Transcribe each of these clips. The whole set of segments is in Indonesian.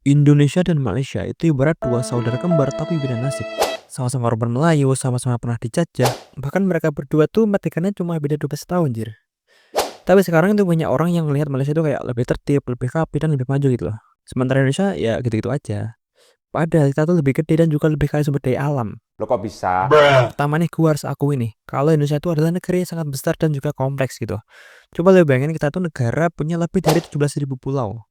Indonesia dan Malaysia itu ibarat dua saudara kembar tapi beda nasib. Sama-sama korban Melayu, sama-sama pernah dijajah. Bahkan mereka berdua tuh merdekannya cuma beda 12 tahun, jir. Tapi sekarang itu banyak orang yang melihat Malaysia itu kayak lebih tertib, lebih rapi, dan lebih maju gitu loh. Sementara Indonesia ya gitu-gitu aja. Padahal kita tuh lebih gede dan juga lebih kaya sumber daya alam. Lo kok bisa? Pertama nih, gue harus akui nih, kalau Indonesia itu adalah negara yang sangat besar dan juga kompleks gitu. Coba lo bayangin, kita tuh negara punya lebih dari 17.000 pulau.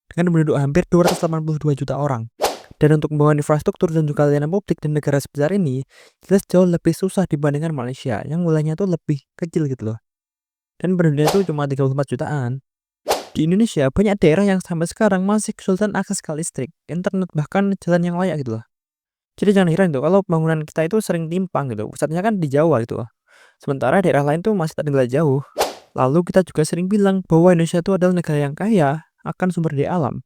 Dengan penduduk hampir 282 juta orang. Dan untuk membangun infrastruktur dan juga layanan publik di negara sebesar ini, jelas jauh lebih susah dibandingkan Malaysia, yang wilayahnya tuh lebih kecil gitu loh. Dan penduduknya tuh cuma 34 jutaan. Di Indonesia, banyak daerah yang sampai sekarang masih kesulitan akses ke listrik, internet, bahkan jalan yang layak gitu loh. Jadi jangan heran tuh kalau pembangunan kita itu sering timpang gitu. Pusatnya kan di Jawa gitu loh. Sementara daerah lain tuh masih tertinggal jauh. Lalu kita juga sering bilang bahwa Indonesia itu adalah negara yang kaya akan sumber daya alam.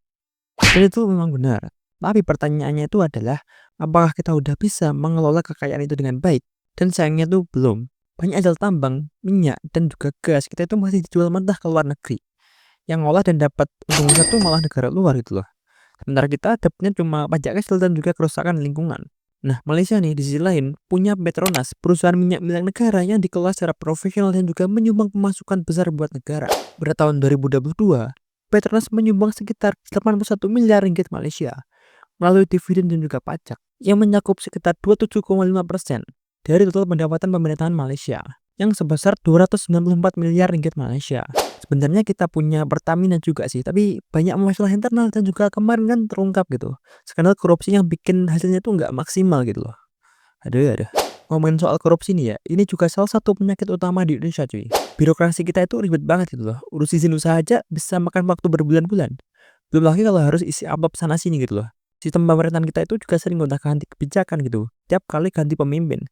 Dan itu memang benar. Tapi pertanyaannya itu adalah, apakah kita udah bisa mengelola kekayaan itu dengan baik? Dan sayangnya tuh belum. Banyak hasil tambang, minyak, dan juga gas kita itu masih dijual mentah ke luar negeri. Yang ngolah dan dapat untung besar tuh malah negara luar gitu loh. Sementara kita dapatnya cuma pajak kecil dan juga kerusakan lingkungan. Nah, Malaysia nih di sisi lain punya Petronas, perusahaan minyak milik negara yang dikelola secara profesional dan juga menyumbang pemasukan besar buat negara. Pada tahun 2022, Petronas menyumbang sekitar 81 miliar ringgit Malaysia melalui dividen dan juga pajak yang mencakup sekitar 27,5% dari total pendapatan pemerintahan Malaysia yang sebesar 294 miliar ringgit Malaysia. Sebenarnya kita punya Pertamina juga sih, tapi banyak masalah internal dan juga kemarin kan terungkap gitu. Skandal korupsi yang bikin hasilnya tuh nggak maksimal gitu loh. Aduh. Ngomongin soal korupsi nih ya, ini juga salah satu penyakit utama di Indonesia cuy. Birokrasi kita itu ribet banget gitu loh. Urus izin usaha aja bisa makan waktu berbulan-bulan. Belum lagi kalau harus isi amplop sana sini gitu loh. Sistem pemerintahan kita itu juga sering gonta-ganti kebijakan gitu. Tiap kali ganti pemimpin.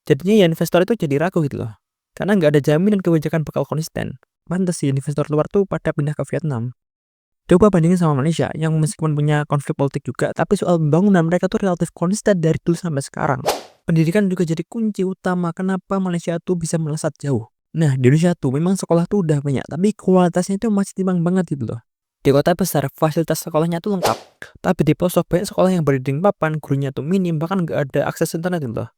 Jadinya ya investor itu jadi ragu gitu loh. Karena nggak ada jaminan kebijakan bakal konsisten. Pantes sih investor luar tuh pada pindah ke Vietnam. Coba bandingin sama Malaysia yang meskipun punya konflik politik juga, tapi soal pembangunan mereka tuh relatif konsisten dari dulu sampai sekarang. Pendidikan juga jadi kunci utama kenapa Malaysia tuh bisa melesat jauh. Nah, di Indonesia tuh memang sekolah tuh udah banyak, tapi kualitasnya itu masih timbang banget gitu loh. Di kota besar, fasilitas sekolahnya tuh lengkap. Tapi di pelosok banyak sekolah yang berdinding papan, gurunya tuh minim, bahkan nggak ada akses internet gitu loh.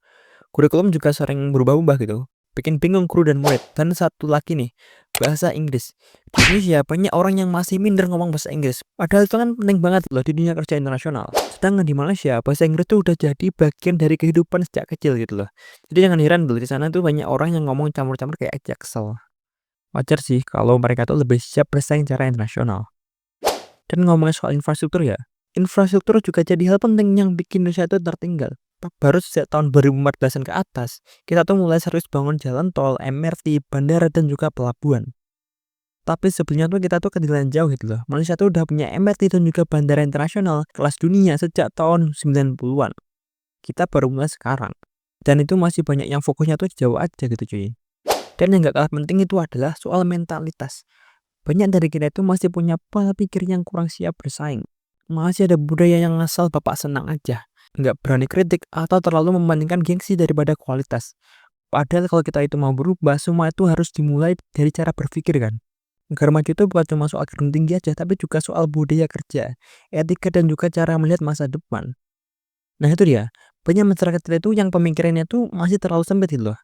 Kurikulum juga sering berubah-ubah gitu. Bikin bingung guru dan murid. Dan satu lagi nih, bahasa Inggris. Di Indonesia banyak orang yang masih minder ngomong bahasa Inggris. Padahal itu kan penting banget loh di dunia kerja internasional. Sedangkan di Malaysia, bahasa Inggris tuh udah jadi bagian dari kehidupan sejak kecil gitu loh. Jadi jangan heran dulu di sana tuh banyak orang yang ngomong campur-campur kayak Jaksel. Wajar sih kalau mereka tuh lebih siap bersaing secara internasional. Dan ngomongin soal infrastruktur ya, infrastruktur juga jadi hal penting yang bikin Indonesia itu tertinggal. Baru sejak tahun 2014-an ke atas, kita tuh mulai serius bangun jalan tol, MRT, bandara, dan juga pelabuhan. Tapi sebelumnya tuh kita tuh ketinggalan jauh gitu loh. Malaysia tuh udah punya MRT dan juga bandara internasional kelas dunia sejak tahun 90-an. Kita baru mulai sekarang. Dan itu masih banyak yang fokusnya tuh jauh aja gitu cuy. Dan yang gak kalah penting itu adalah soal mentalitas. Banyak dari kita itu masih punya pola pikir yang kurang siap bersaing. Masih ada budaya yang asal bapak senang aja. Nggak berani kritik atau terlalu membandingkan gengsi daripada kualitas. Padahal kalau kita itu mau berubah, semua itu harus dimulai dari cara berpikir kan. Negara maju itu bukan cuma soal gedung tinggi aja, tapi juga soal budaya kerja, etika, dan juga cara melihat masa depan. Nah itu dia, banyak masyarakat kita itu yang pemikirannya tuh masih terlalu sempit gitu loh.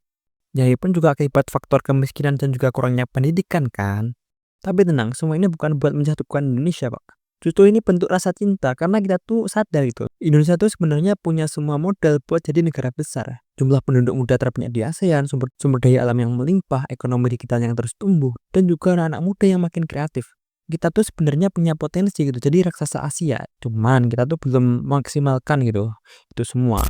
Ya pun juga akibat faktor kemiskinan dan juga kurangnya pendidikan kan. Tapi tenang, semua ini bukan buat menjatuhkan Indonesia, Pak. Justru ini bentuk rasa cinta karena kita tuh sadar gitu. Indonesia tuh sebenarnya punya semua modal buat jadi negara besar. Jumlah penduduk muda terbanyak di ASEAN, sumber daya alam yang melimpah, ekonomi digital yang terus tumbuh, dan juga anak-anak muda yang makin kreatif. Kita tuh sebenarnya punya potensi gitu, jadi raksasa Asia. Cuman kita tuh belum maksimalkan gitu. Itu semua.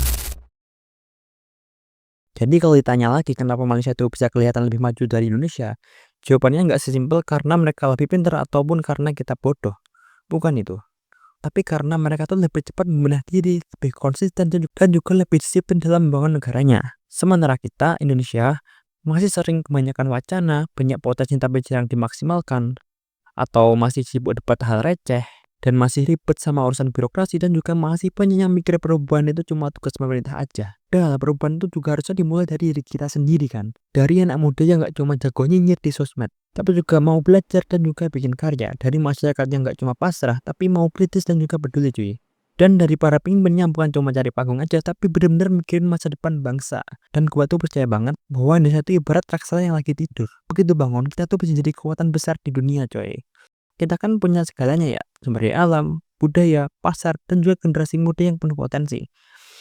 Jadi kalau ditanya lagi kenapa Malaysia itu bisa kelihatan lebih maju dari Indonesia, jawabannya nggak sesimpel karena mereka lebih pintar ataupun karena kita bodoh. Bukan itu. Tapi karena mereka tuh lebih cepat membenah diri, lebih konsisten dan juga lebih disiplin dalam membangun negaranya. Sementara kita, Indonesia, masih sering kebanyakan wacana, banyak potensi tapi jarang dimaksimalkan, atau masih sibuk debat hal receh, dan masih ribet sama urusan birokrasi, dan juga masih banyak yang mikir perubahan itu cuma tugas pemerintah aja. Padahal perubahan itu juga harusnya dimulai dari diri kita sendiri kan. Dari anak muda yang nggak cuma jago nyinyir di sosmed, tapi juga mau belajar dan juga bikin karya dari masyarakat yang nggak cuma pasrah, tapi mau kritis dan juga peduli cuy. Dan dari para pemimpinnya bukan cuma cari panggung aja, tapi benar-benar mikirin masa depan bangsa. Dan gua tuh percaya banget bahwa Indonesia itu ibarat raksasa yang lagi tidur. Begitu bangun, kita tuh bisa jadi kekuatan besar di dunia coy. Kita kan punya segalanya ya, sumber daya alam, budaya, pasar, dan juga generasi muda yang penuh potensi.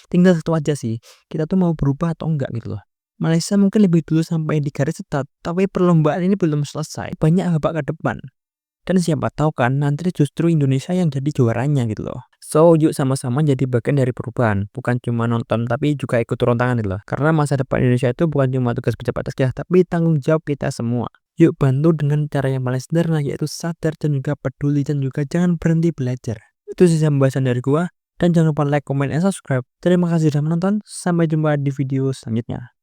Tinggal satu aja sih, kita tuh mau berubah atau enggak gitu loh. Malaysia mungkin lebih dulu sampai di garis start, tapi perlombaan ini belum selesai. Banyak babak ke depan. Dan siapa tahu kan nanti justru Indonesia yang jadi juaranya gitu loh. So, yuk sama-sama jadi bagian dari perubahan. Bukan cuma nonton, tapi juga ikut turun tangan gitu loh. Karena masa depan Indonesia itu bukan cuma tugas pejabat saja, tapi tanggung jawab kita semua. Yuk bantu dengan cara yang paling sederhana, yaitu sadar dan juga peduli dan juga jangan berhenti belajar. Itu sih pembahasan dari gua. Dan jangan lupa like, comment, dan subscribe. Terima kasih sudah menonton. Sampai jumpa di video selanjutnya.